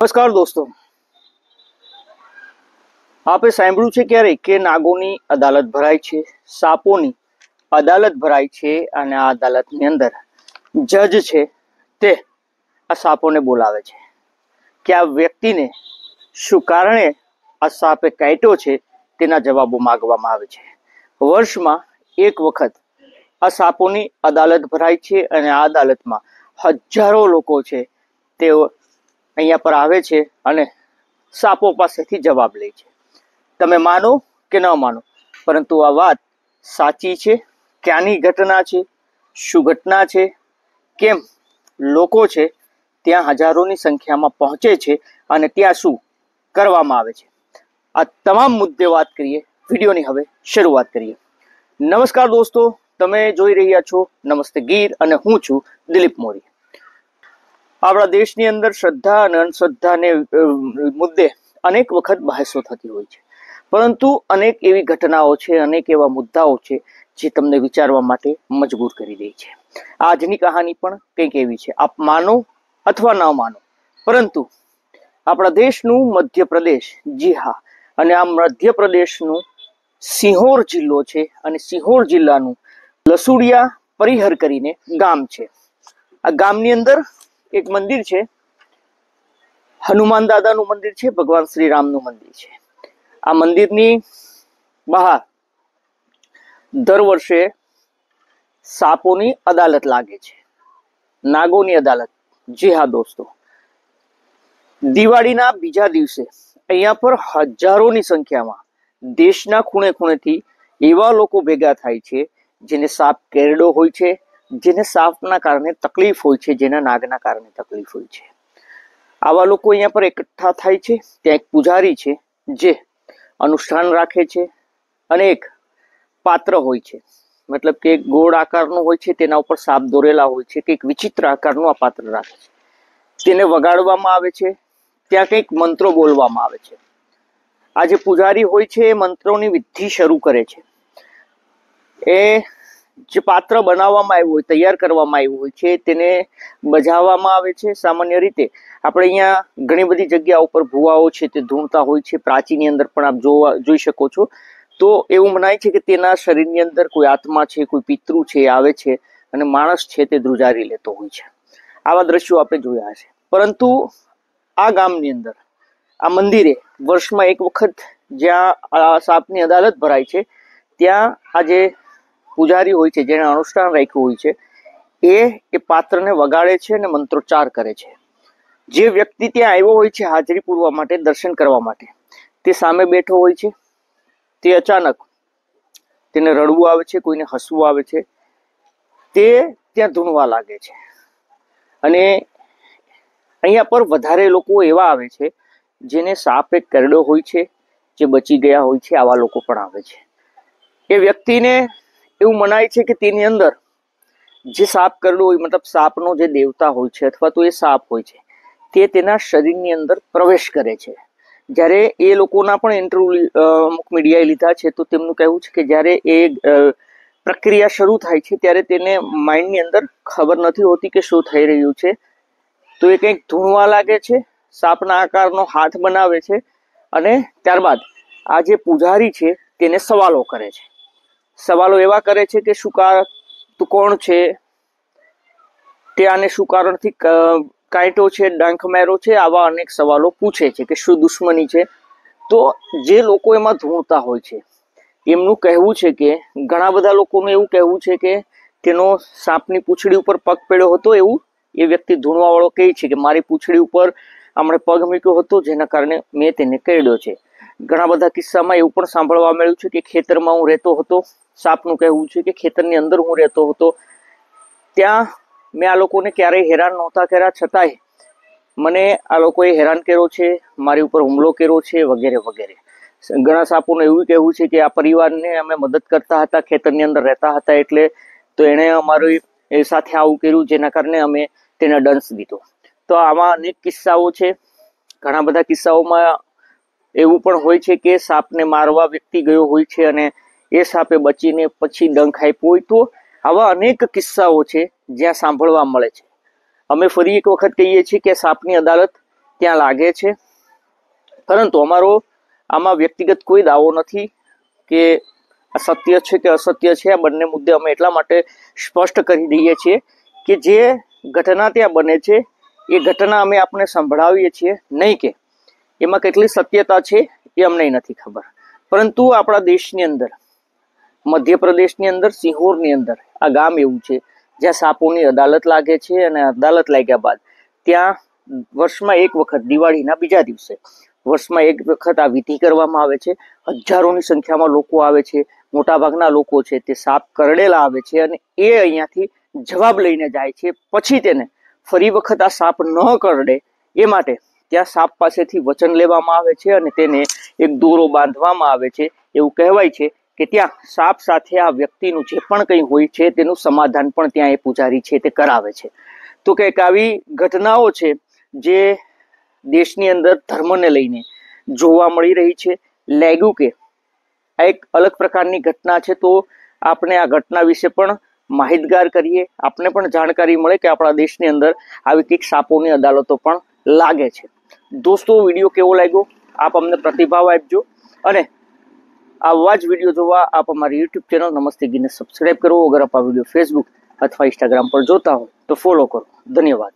નમસ્કાર દોસ્તો, આપે સાંભળ્યું છે ક્યારેય કે નાગોની અદાલત ભરાય છે, સાપોની અદાલત ભરાય છે અને આ અદાલતની અંદર જજ છે તે આ સાપોને બોલાવે છે કે આ વ્યક્તિને શું કારણે આ સાપે કાટ્યો છે તેના જવાબો માંગવામાં આવે છે। વર્ષમાં એક વખત આ સાપોની અદાલત ભરાય છે અને આ અદાલતમાં હજારો લોકો છે તેઓ અહીંયા પર આવે છે અને સાપો પાસેથી જવાબ લે છે। તમે માનો કે ન માનો, પરંતુ આ વાત સાચી છે? ક્યાંની ઘટના છે? શું ઘટના છે? કેમ લોકો છે ત્યાં હજારોની સંખ્યામાં પહોંચે છે અને ત્યાં શું કરવામાં આવે છે? આ તમામ મુદ્દે વાત કરીએ। વિડીયોની હવે શરૂઆત કરીએ। નમસ્કાર દોસ્તો, તમે જોઈ રહ્યા છો નમસ્તે ગીર અને હું છું દિલીપ મોરી। આપણા દેશની અંદર શ્રદ્ધા અને અંધશ્રદ્ધાને મુદ્દે અનેક વખત બહેસો થતી હોય છે, પરંતુ અનેક એવી ઘટનાઓ છે, અનેક એવા મુદ્દાઓ છે જે તમને વિચારવા માટે મજબૂર કરી દે છે। આજની કહાની પણ કંઈક એવી છે, આપ માનો અથવા ન માનો, પરંતુ આપણા દેશનું મધ્યપ્રદેશ, જી હા, અને આ મધ્યપ્રદેશનું સિહોર જિલ્લો છે અને સિહોર જિલ્લાનું લસુડિયા પરિહર કરીને ગામ છે। આ ગામની અંદર એક મંદિર છે, હનુમાન દાદાનું મંદિર છે, ભગવાન શ્રી રામનું મંદિર છે। આ મંદિરની બહાર દર વર્ષે સાપોની અદાલત લાગે છે, નાગોની અદાલત। જી હા દોસ્તો, દિવાળીના બીજા દિવસે અહીંયા પર હજારોની સંખ્યામાં દેશના ખૂણે ખૂણેથી એવા લોકો ભેગા થાય છે જેને સાપ કેરડો હોય છે, જેને સાપના કારણે તકલીફ હોય છે, જેના નાગના કારણે તકલીફ હોય છે। આવા લોકો અહીંયા પર એકઠા થાય છે। ત્યાં એક પૂજારી છે જે અનુષ્ઠાન રાખે છે અને એક પાત્ર હોય છે, મતલબ કે ગોળ આકારનું હોય છે, તેના ઉપર સાપ દોરેલા હોય છે, કંઈક વિચિત્ર આકારનું આ પાત્ર રાખે છે। તેને વગાડવામાં આવે છે, ત્યાં કંઈક મંત્રો બોલવામાં આવે છે। આ જે પૂજારી હોય છે એ મંત્રોની વિધિ શરૂ કરે છે। એ જે પાત્ર બનાવવામાં આવ્યું હોય, તૈયાર કરવામાં આવ્યું હોય છે, તેને બજાવવામાં આવે છે। સામાન્ય રીતે આપણે અહીંયા ઘણી બધી જગ્યા ઉપર ભુવાઓ છે તે ધૂણતા હોય છે, પ્રાચીની અંદર પણ આપ જોઈ શકો છો। તો એવું મનાય છે કે તેના શરીરની અંદર કોઈ આત્મા છે, કોઈ પિતૃ છે એ આવે છે અને માણસ છે તે ધ્રુજારી લેતો હોય છે। આવા દ્રશ્યો આપણે જોયા છે, પરંતુ આ ગામની અંદર આ મંદિરે વર્ષમાં એક વખત જ્યાં સાપની અદાલત ભરાય છે, ત્યાં આ જે પૂજારી હોય છે, જેને અનુષ્ઠાન રાખ્યું હોય છે, એ પાત્રને વગાડે છે અને મંત્રોચ્ચાર કરે છે। જે વ્યક્તિ ત્યાં આવ્યો હોય છે હાજરી પૂરવા માટે, દર્શન કરવા માટે, તે સામે બેઠો હોય છે, તે અચાનક તેને રડવું આવે છે, કોઈને હસવું આવે છે, તે ત્યાં ધૂણવા લાગે છે। અને અહીંયા પર વધારે લોકો એવા આવે છે જેને સાપ એક કરડો હોય છે, જે બચી ગયા હોય છે, આવા લોકો પણ આવે છે। એ વ્યક્તિને એવું મનાય છે કે તેની અંદર જે સાપ કરડો હોય, મતલબ સાપનો જે દેવતા હોય છે અથવા તો એ સાપ હોય છે, તે તેના શરીરની અંદર પ્રવેશ કરે છે। જ્યારે એ લોકોના પણ ઇન્ટરવ્યુ અમુક મીડિયાએ લીધા છે, તો તેમનું કહેવું છે કે જ્યારે એ પ્રક્રિયા શરૂ થાય છે ત્યારે તેને માઇન્ડની અંદર ખબર નથી હોતી કે શું થઈ રહ્યું છે, તો એ કંઈક ધૂણવા લાગે છે, સાપના આકારનો હાથ બનાવે છે અને ત્યારબાદ આ જે પૂજારી છે તેને સવાલો કરે છે। સવાલો એવા કરે છે કે તું કોણ છે, તે આને શું કારણથી કાંટો છે, ડંખ માર્યો છે, આવા અનેક સવાલો પૂછે છે કે શું દુશ્મની છે। તો જે લોકો એમાં ધૂણતા હોય છે એમનું કહેવું છે કે ઘણા બધા લોકોનું એવું કહેવું છે કે તેનો સાપની પૂંછડી ઉપર પગ પડ્યો હતો, એવું એ વ્યક્તિ ધૂણવા વાળો કહે છે કે મારી પૂંછડી ઉપર હમણાં પગ મૂક્યો હતો, જેના કારણે મેં તેને કરડ્યો છે। ઘણા બધા કિસ્સામાં એવું પણ સાંભળવા મળ્યું છે કે ખેતરમાં હું રહેતો હતો, સાપનું કહેવું છે કે ખેતરની અંદર હું રહેતો હતો, ત્યાં મેં આ લોકોને ક્યારેય હેરાન નહોતા કર્યા, છતાંય મને આ લોકોએ હેરાન કર્યો છે, મારી ઉપર હુમલો કર્યો છે, વગેરે વગેરે। ઘણા સાપોનું એવું કહેવું છે કે આ પરિવારને અમે મદદ કરતા હતા, ખેતરની અંદર રહેતા હતા, એટલે તો એણે અમારી સાથે આવું કર્યું, જેના કારણે અમે તેને દંશ દીધો। તો આવા અનેક કિસ્સાઓ છે। ઘણા બધા કિસ્સાઓમાં એવું પણ હોય છે કે સાપને મારવા વ્યક્તિ ગયો હોય છે અને એ સાપે બચીને પછી ડંખ આપ્યો હોય। તો આવા અનેક કિસ્સાઓ છે જ્યાં સાંભળવા મળે છે। અમે ફરી એક વખત કહીએ છીએ કે સાપની અદાલત ત્યાં લાગે છે, પરંતુ અમારો આમાં વ્યક્તિગત કોઈ દાવો નથી કે સત્ય છે કે અસત્ય છે. આ બંને મુદ્દે અમે એટલા માટે સ્પષ્ટ કરી દઈએ છીએ કે જે ઘટના ત્યાં બને છે એ ઘટના અમે આપને સંભળાવીએ છીએ, નહીં કે એમાં કેટલી સત્યતા છે એ અમને નથી ખબર. પરંતુ આપણા દેશની અંદર, મધ્યપ્રદેશની અંદર, સિહોરની અંદર આ ગામ એવું છે જ્યાં સાપોની અદાલત લાગે છે, અને અદાલત લાગ્યા બાદ ત્યાં વર્ષમાં એક વખત, દિવાળીના બીજા દિવસે વર્ષમાં એક વખત આ વિધિ કરવામાં આવે છે. હજારોની સંખ્યામાં લોકો આવે છે. મોટાભાગના લોકો છે તે સાપ કરડેલા આવે છે અને એ અહીંયાથી જવાબ લઈને જાય છે. પછી તેને ફરી વખત આ સાપ ન કરડે એ માટે ત્યાં સાપ પાસેથી વચન લેવામાં આવે છે અને તેને એક દોરો બાંધવામાં આવે છે. એવું કહેવાય છે કે ત્યાં સાપ સાથે આ વ્યક્તિનું જે પણ કંઈ હોય છે તેનું સમાધાન પણ ત્યાં એ પૂજારી છે તે કરાવે છે. તો કંઈક આવી ઘટનાઓ છે જે દેશની અંદર ધર્મને લઈને જોવા મળી રહી છે. લાગ્યું કે આ એક અલગ પ્રકારની ઘટના છે, તો આપણે આ ઘટના વિશે પણ માહિતગાર કરીએ, આપને પણ જાણકારી મળે કે આપણા દેશની અંદર આવી કંઈક સાપોની અદાલતો પણ લાગે છે. દોસ્તો, વિડીયો કેવો લાગ્યો આપ અમને પ્રતિભાવ આપજો, અને આવા જ વિડીયો જોવા આપ અમારી યુટ્યુબ ચેનલ નમસ્તે ગીને સબસ્ક્રાઇબ કરો. અગર આપ આ વિડીયો ફેસબુક અથવા ઇન્સ્ટાગ્રામ પર જોતા હો તો ફોલો કરો. ધન્યવાદ.